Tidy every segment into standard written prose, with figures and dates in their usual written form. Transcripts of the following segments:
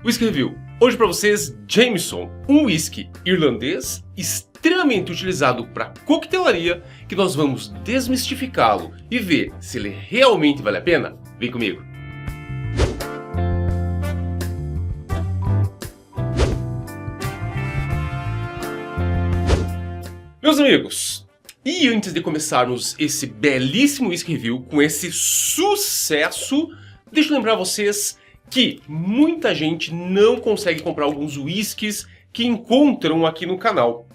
Whisky Review. Hoje para vocês, Jameson, um whisky irlandês extremamente utilizado para coquetelaria, que nós vamos desmistificá-lo e ver se ele realmente vale a pena. Vem comigo. Meus amigos, e antes de começarmos esse belíssimo whisky review com esse sucesso, deixa eu lembrar vocês que muita gente não consegue comprar alguns whiskies que encontram aqui no canal.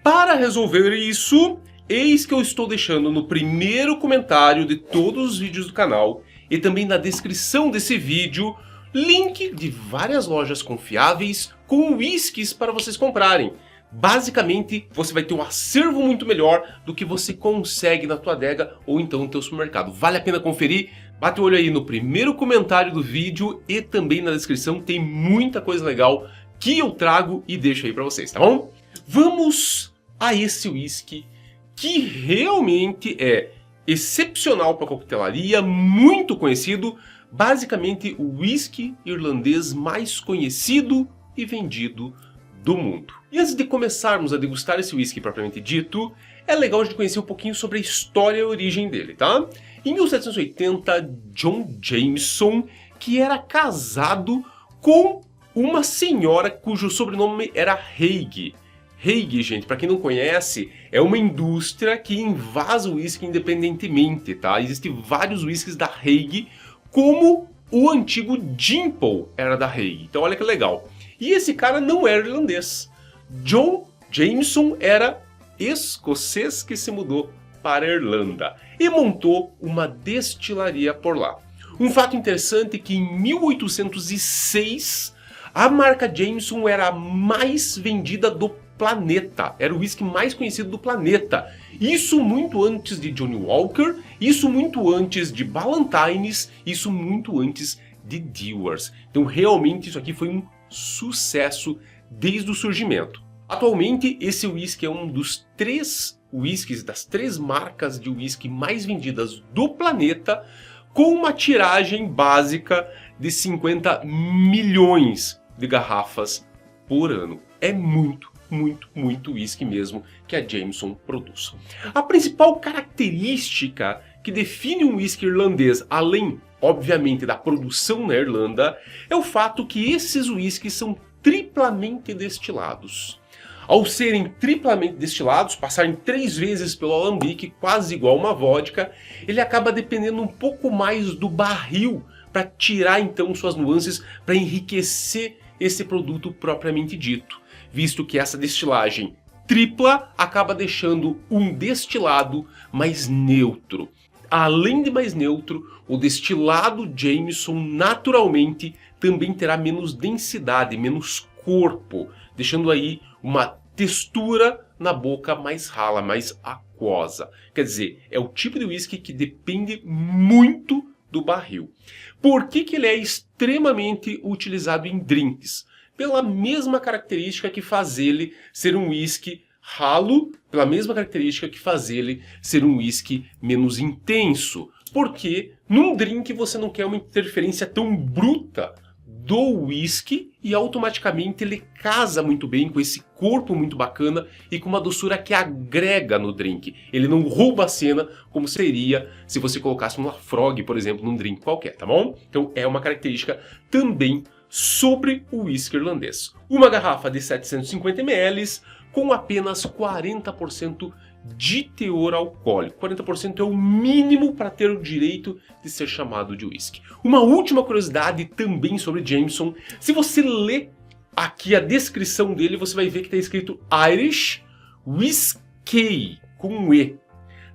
Para resolver isso, eis que eu estou deixando no primeiro comentário de todos os vídeos do canal e também na descrição desse vídeo, link de várias lojas confiáveis com whiskies para vocês comprarem. Basicamente, você vai ter um acervo muito melhor do que você consegue na tua adega ou então no teu supermercado. Vale a pena conferir? Bate o olho aí no primeiro comentário do vídeo e também na descrição, tem muita coisa legal que eu trago e deixo aí pra vocês, tá bom? Vamos a esse whisky que realmente é excepcional para coquetelaria, muito conhecido, basicamente o whisky irlandês mais conhecido e vendido do mundo. E antes de começarmos a degustar esse whisky propriamente dito, é legal a gente conhecer um pouquinho sobre a história e a origem dele, tá? Em 1780, John Jameson, que era casado com uma senhora cujo sobrenome era Haig. Haig, gente, para quem não conhece, é uma indústria que invasa o whisky independentemente, tá? Existem vários whiskies da Haig, como o antigo Gimple era da Haig. Então olha que legal. E esse cara não era irlandês. John Jameson era escocês que se mudou para a Irlanda e montou uma destilaria por lá. Um fato interessante é que em 1806 a marca Jameson era a mais vendida do planeta. Era o whisky mais conhecido do planeta. Isso muito antes de Johnnie Walker, isso muito antes de Ballantines, isso muito antes de Dewar's. Então realmente isso aqui foi um sucesso desde o surgimento. Atualmente esse whisky é um dos 3 whiskies, das 3 marcas de whisky mais vendidas do planeta, com uma tiragem básica de 50 milhões de garrafas por ano. É muito whisky mesmo que a Jameson produz. A principal característica que define um whisky irlandês, além obviamente da produção na Irlanda, é o fato que esses whiskies são triplamente destilados. Ao serem triplamente destilados, passarem 3 vezes pelo alambique, quase igual uma vodka, ele acaba dependendo um pouco mais do barril para tirar então suas nuances, para enriquecer esse produto propriamente dito, visto que essa destilagem tripla acaba deixando um destilado mais neutro. Além de mais neutro, o destilado Jameson naturalmente também terá menos densidade, menos corpo, deixando aí uma textura na boca mais rala, mais aquosa. Quer dizer, é o tipo de whisky que depende muito do barril. Por que ele é extremamente utilizado em drinks? Pela mesma característica que faz ele ser um whisky ralo, pela mesma característica que faz ele ser um whisky menos intenso. Porque num drink você não quer uma interferência tão bruta do whisky e automaticamente ele casa muito bem com esse corpo muito bacana e com uma doçura que agrega no drink. Ele não rouba a cena como seria se você colocasse um Lafroig, por exemplo, num drink qualquer, tá bom? Então é uma característica também sobre o whisky irlandês. Uma garrafa de 750 ml com apenas 40% de teor alcoólico. 40% é o mínimo para ter o direito de ser chamado de whisky. Uma última curiosidade também sobre Jameson. Se você ler aqui a descrição dele, você vai ver que está escrito Irish Whiskey, com um E.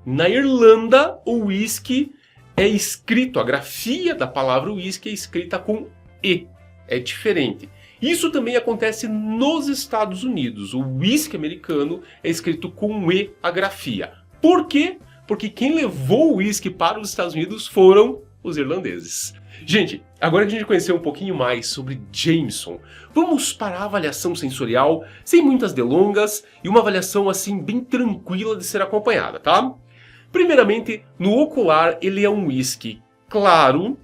Na Irlanda, o whisky é escrito, a grafia da palavra whisky é escrita com E. É diferente. Isso também acontece nos Estados Unidos. O whisky americano é escrito com E a grafia. Por quê? Porque quem levou o whisky para os Estados Unidos foram os irlandeses. Gente, agora que a gente conheceu um pouquinho mais sobre Jameson, vamos para a avaliação sensorial, sem muitas delongas, e uma avaliação assim bem tranquila de ser acompanhada, tá? Primeiramente, no ocular ele é um whisky claro,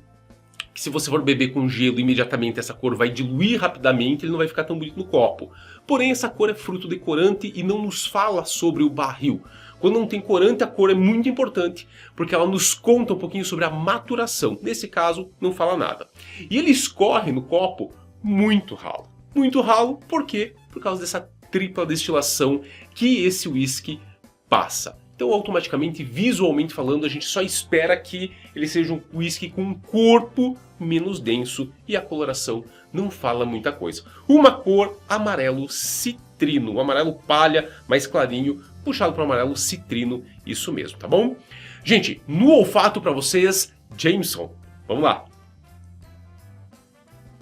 que se você for beber com gelo, imediatamente essa cor vai diluir rapidamente, ele não vai ficar tão bonito no copo. Porém, essa cor é fruto de corante e não nos fala sobre o barril. Quando não tem corante, a cor é muito importante, porque ela nos conta um pouquinho sobre a maturação. Nesse caso, não fala nada. E ele escorre no copo muito ralo. Muito ralo, por quê? Por causa dessa tripla destilação que esse whisky passa. Então, automaticamente, visualmente falando, a gente só espera que ele seja um whisky com um corpo menos denso e a coloração não fala muita coisa. Uma cor amarelo citrino, um amarelo palha mais clarinho, puxado para o amarelo citrino, isso mesmo, tá bom? Gente, no olfato para vocês, Jameson. Vamos lá.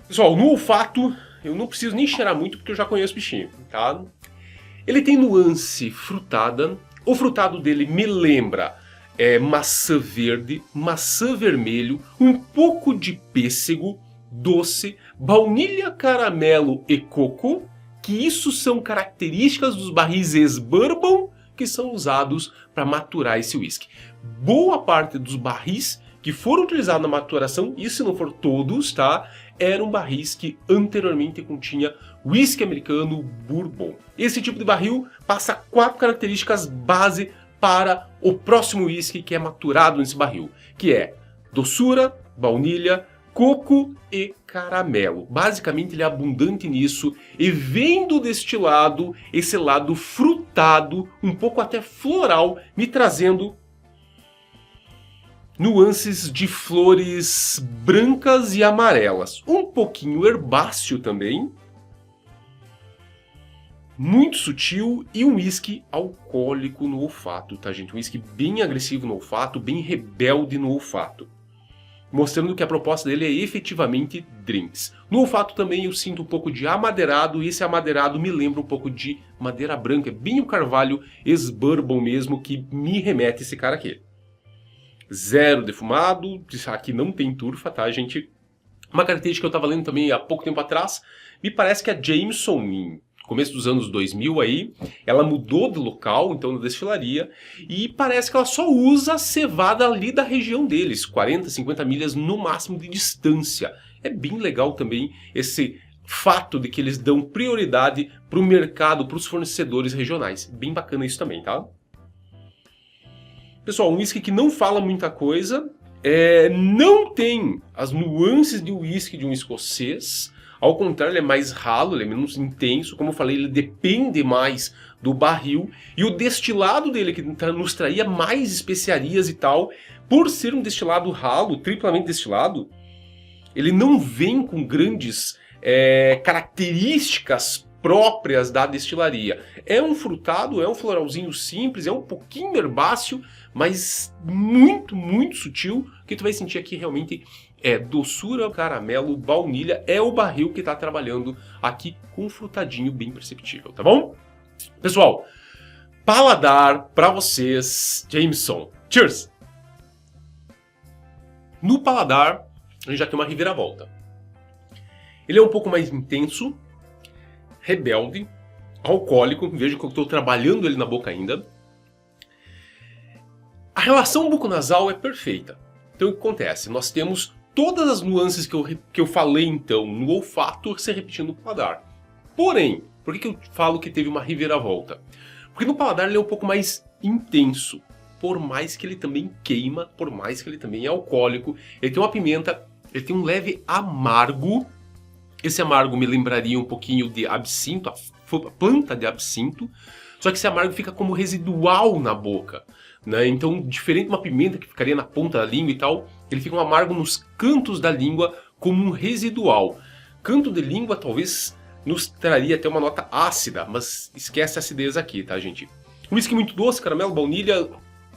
Pessoal, no olfato, eu não preciso nem cheirar muito porque eu já conheço o bichinho, tá? Ele tem nuance frutada. O frutado dele me lembra maçã verde, maçã vermelho, um pouco de pêssego, doce, baunilha, caramelo e coco, que isso são características dos barris ex-bourbon que são usados para maturar esse whisky. Boa parte dos barris que foram utilizados na maturação, e se não for todos, tá, eram barris que anteriormente continha whisky americano bourbon. Esse tipo de barril passa 4 características base para o próximo whisky que é maturado nesse barril, que é doçura, baunilha, coco e caramelo. Basicamente ele é abundante nisso e vem do destilado esse lado frutado, um pouco até floral, me trazendo nuances de flores brancas e amarelas. Um pouquinho herbáceo também. Muito sutil e um whisky alcoólico no olfato, tá gente? Um whisky bem agressivo no olfato, bem rebelde no olfato. Mostrando que a proposta dele é efetivamente drinks. No olfato também eu sinto um pouco de amadeirado e esse amadeirado me lembra um pouco de madeira branca. É bem o carvalho ex-bourbon mesmo que me remete esse cara aqui. Zero defumado, aqui não tem turfa, tá gente? Uma característica que eu estava lendo também há pouco tempo atrás, me parece que a Jameson, em começo dos anos 2000 aí, ela mudou de local, então na destilaria, e parece que ela só usa cevada ali da região deles, 40, 50 milhas no máximo de distância. É bem legal também esse fato de que eles dão prioridade para o mercado, para os fornecedores regionais. Bem bacana isso também, tá? Pessoal, um whisky que não fala muita coisa, não tem as nuances de whisky de um escocês. Ao contrário, ele é mais ralo, ele é menos intenso. Como eu falei, ele depende mais do barril. E o destilado dele, que nos traía mais especiarias e tal, por ser um destilado ralo, triplamente destilado, ele não vem com grandes características próprias da destilaria. É um frutado, é um floralzinho simples, é um pouquinho herbáceo, mas muito, muito sutil, que tu vai sentir aqui realmente doçura, caramelo, baunilha, é o barril que está trabalhando aqui com um frutadinho bem perceptível, tá bom? Pessoal, paladar para vocês, Jameson. Cheers! No paladar, a gente já tem uma reviravolta. Ele é um pouco mais intenso, rebelde, alcoólico, veja que eu estou trabalhando ele na boca ainda. A relação buco-nasal é perfeita. Então o que acontece? Nós temos todas as nuances que eu falei então no olfato se repetindo no paladar. Porém, por que eu falo que teve uma reviravolta? Porque no paladar ele é um pouco mais intenso. Por mais que ele também queima, por mais que ele também é alcoólico. Ele tem uma pimenta, ele tem um leve amargo. Esse amargo me lembraria um pouquinho de absinto, a planta de absinto. Só que esse amargo fica como residual na boca, né? Então, diferente de uma pimenta que ficaria na ponta da língua e tal, ele fica um amargo nos cantos da língua como um residual. Canto de língua talvez nos traria até uma nota ácida, mas esquece a acidez aqui, tá gente? Um whisky muito doce, caramelo, baunilha,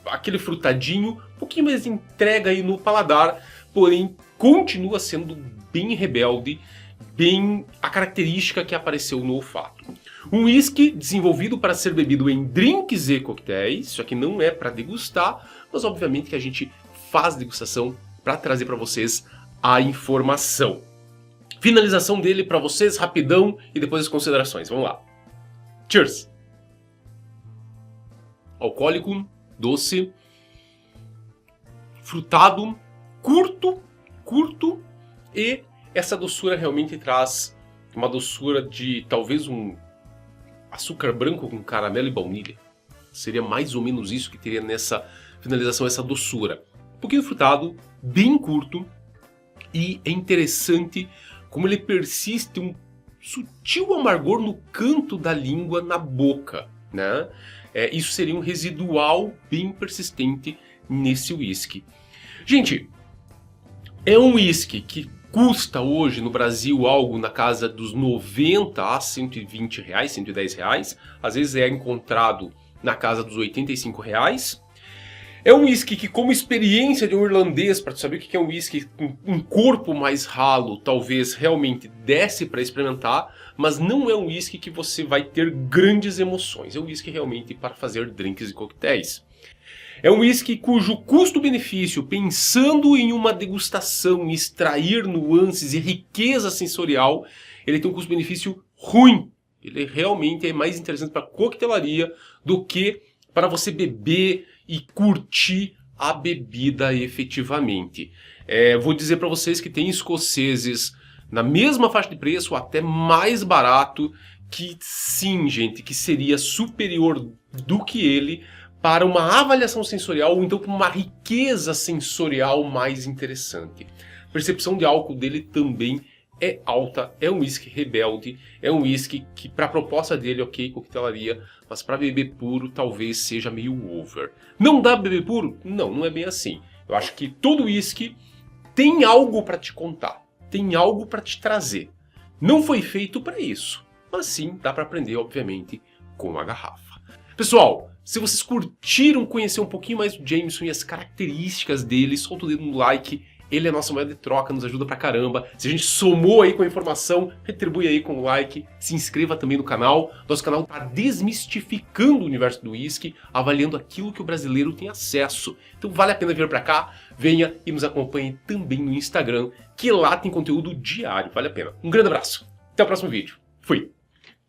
aquele frutadinho, um pouquinho mais de entrega aí no paladar, porém continua sendo bem rebelde, bem a característica que apareceu no olfato. Um whisky desenvolvido para ser bebido em drinks e coquetéis, isso aqui não é para degustar, mas obviamente que a gente faz degustação para trazer para vocês a informação. Finalização dele para vocês, rapidão, e depois as considerações. Vamos lá. Cheers! Alcoólico, doce, frutado, curto, E essa doçura realmente traz uma doçura de talvez um açúcar branco com caramelo e baunilha. Seria mais ou menos isso que teria nessa finalização, essa doçura. Um pouquinho frutado, bem curto, e é interessante como ele persiste um sutil amargor no canto da língua, na boca, né? Isso seria um residual bem persistente nesse whisky. Gente, é um whisky que custa hoje no Brasil algo na casa dos 90 a 120 reais, 110 reais. Às vezes é encontrado na casa dos 85 reais. É um whisky que, como experiência de um irlandês, para saber o que é um whisky com um corpo mais ralo, talvez realmente desse para experimentar, mas não é um whisky que você vai ter grandes emoções. É um whisky realmente para fazer drinks e coquetéis. É um whisky cujo custo-benefício, pensando em uma degustação, extrair nuances e riqueza sensorial, ele tem um custo-benefício ruim. Ele realmente é mais interessante para coquetelaria do que para você beber e curtir a bebida efetivamente. Vou dizer para vocês que tem escoceses na mesma faixa de preço, até mais barato, que sim, gente, que seria superior do que ele para uma avaliação sensorial ou então com uma riqueza sensorial mais interessante. A percepção de álcool dele também é alta, é um whisky rebelde, é um whisky que para a proposta dele, ok, coquetelaria, mas para beber puro talvez seja meio over. Não dá para beber puro? Não, não é bem assim. Eu acho que todo whisky tem algo para te contar, tem algo para te trazer. Não foi feito para isso, mas sim dá para aprender, obviamente, com a garrafa. Pessoal, se vocês curtiram conhecer um pouquinho mais do Jameson e as características dele, solta o dedo no like. Ele é a nossa moeda de troca, nos ajuda pra caramba. Se a gente somou aí com a informação, retribui aí com o like. Se inscreva também no canal. Nosso canal tá desmistificando o universo do whisky, avaliando aquilo que o brasileiro tem acesso. Então vale a pena vir pra cá, venha e nos acompanhe também no Instagram, que lá tem conteúdo diário, vale a pena. Um grande abraço, até o próximo vídeo. Fui!